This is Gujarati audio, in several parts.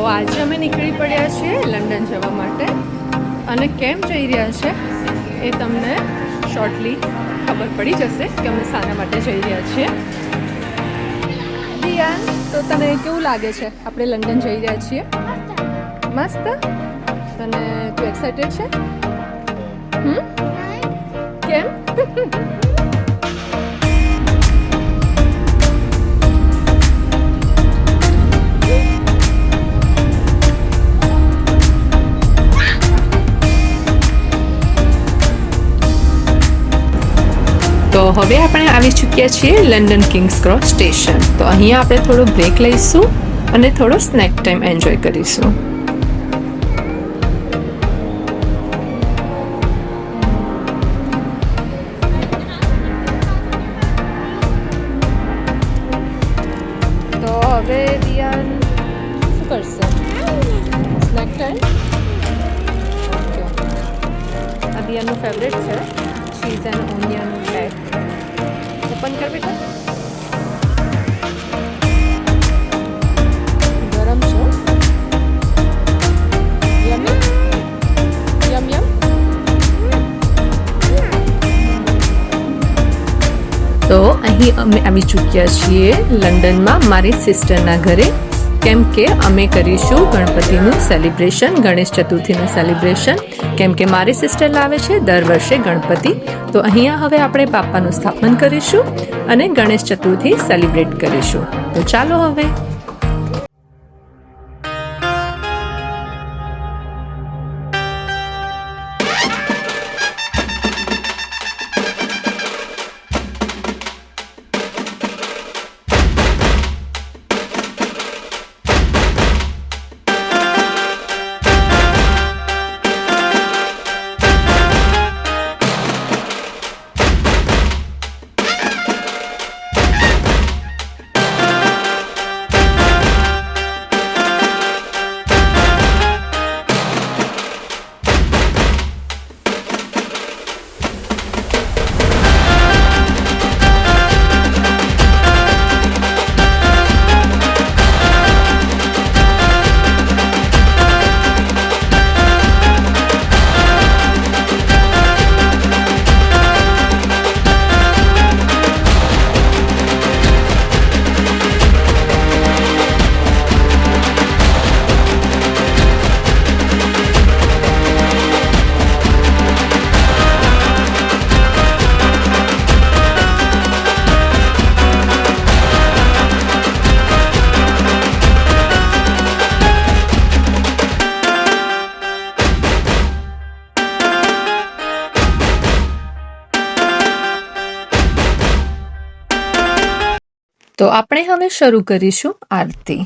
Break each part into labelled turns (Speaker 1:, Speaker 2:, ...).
Speaker 1: આજે અમે નીકળી પડ્યા છીએ લંડન જવા માટે અને કેમ જઈ રહ્યા છે એ તમને શોર્ટલી ખબર પડી જશે કે અમે શાના માટે જઈ રહ્યા છીએ. દિયાન, તો તને કેવું લાગે છે આપણે લંડન જઈ રહ્યા છીએ? મસ્ત. તને તું એક્સાઇટેડ છે? કેમ? તો હવે આપણે આવી ચૂક્યા છીએ લંડન કિંગ્સ ક્રોસ સ્ટેશન. તો અહીંયા આપણે થોડો બ્રેક લઈશું અને થોડો સ્નેક ટાઈમ એન્જોય કરીશું. તો હવે દિયાન શું કરશે? Snack time. આ દિયાનનું ફેવરેટ છે, cheese and onion bread. Open કર બેટા. ગરમ છે. યમ યમ યમ. તો અહીં અમે આવી ચૂક્યા છીએ લંડનમાં મારી સિસ્ટરના ઘરે, કેમ કે અમે કરીશું ગણપતિનું સેલિબ્રેશન, ગણેશ ચતુર્થીનું સેલિબ્રેશન, કેમ કે મારી સિસ્ટર લાવે છે દર વર્ષે ગણપતિ. તો અહીંયા હવે આપણે બાપાનું સ્થાપન કરીશું અને ગણેશ ચતુર્થી સેલિબ્રેટ કરીશું. તો ચાલો હવે. તો આપણે હવે શરૂ કરીશું આરતી.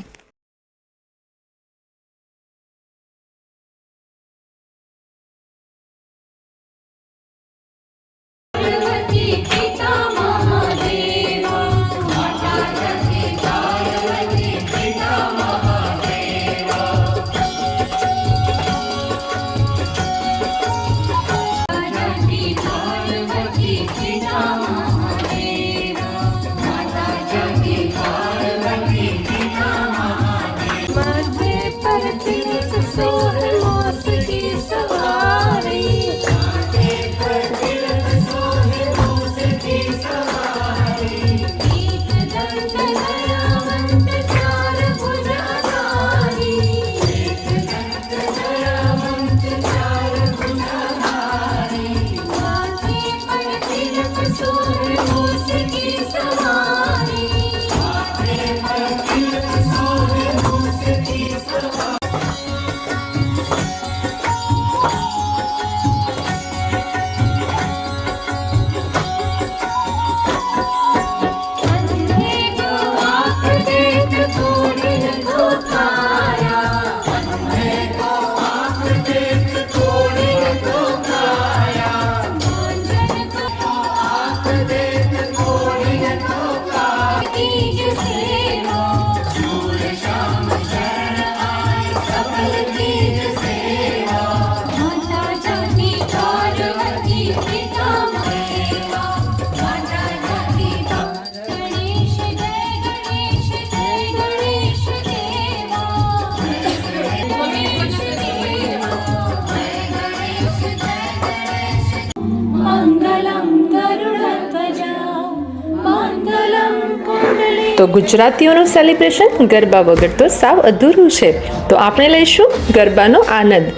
Speaker 1: તો ગુજરાતીઓનું સેલિબ્રેશન ગરબા વગર તો સાવ અધૂરું છે. તો આપણે લઈશું ગરબાનો આનંદ.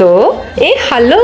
Speaker 1: તો હાલો.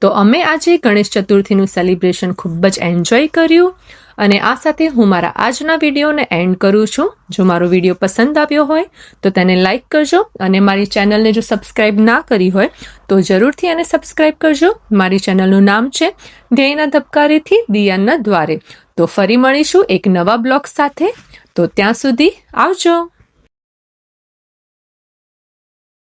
Speaker 1: તો અમે આજે ગણેશ ચતુર્થીનું સેલિબ્રેશન ખૂબ જ એન્જોય કર્યું અને આ સાથે હું મારા આજના વિડીયોને એન્ડ કરું છું. જો મારો વિડીયો પસંદ આવ્યો હોય તો તેને લાઇક કરજો અને મારી ચેનલને જો સબસ્ક્રાઇબ ના કરી હોય તો જરૂરથી એને સબસ્ક્રાઇબ કરજો. મારી ચેનલનું નામ છે ધ્યેયના ધબકારેથી દિયાના દ્વારે. તો ફરી મળીશું એક નવા બ્લોગ સાથે. તો ત્યાં સુધી આવજો.